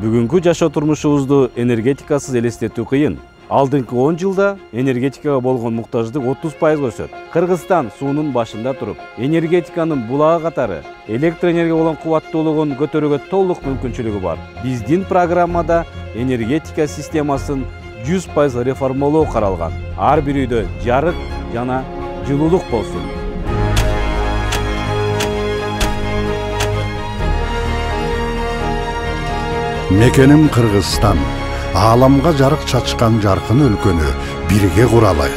Бүгүнкү жашоо турмушубузду энергетикасыз элестетүү кыйын. Алдыңкы 10 жылда энергетикага болгон муктаждык 30% өсөт. Кыргызстан суунун башында туруп, энергетиканын булагы катары электр энергия болгон кубаттуулугун көтөрүүгө толук мүмкүнчүлүгү бар. Биздин программада энергетика системасын 100% реформалоо каралган. Ар бир үйдө жарык жана жылуулук болсун. Мекеним Кыргызстан, ааламга жарык чачкан жаркын өлкөнү бирге куралы.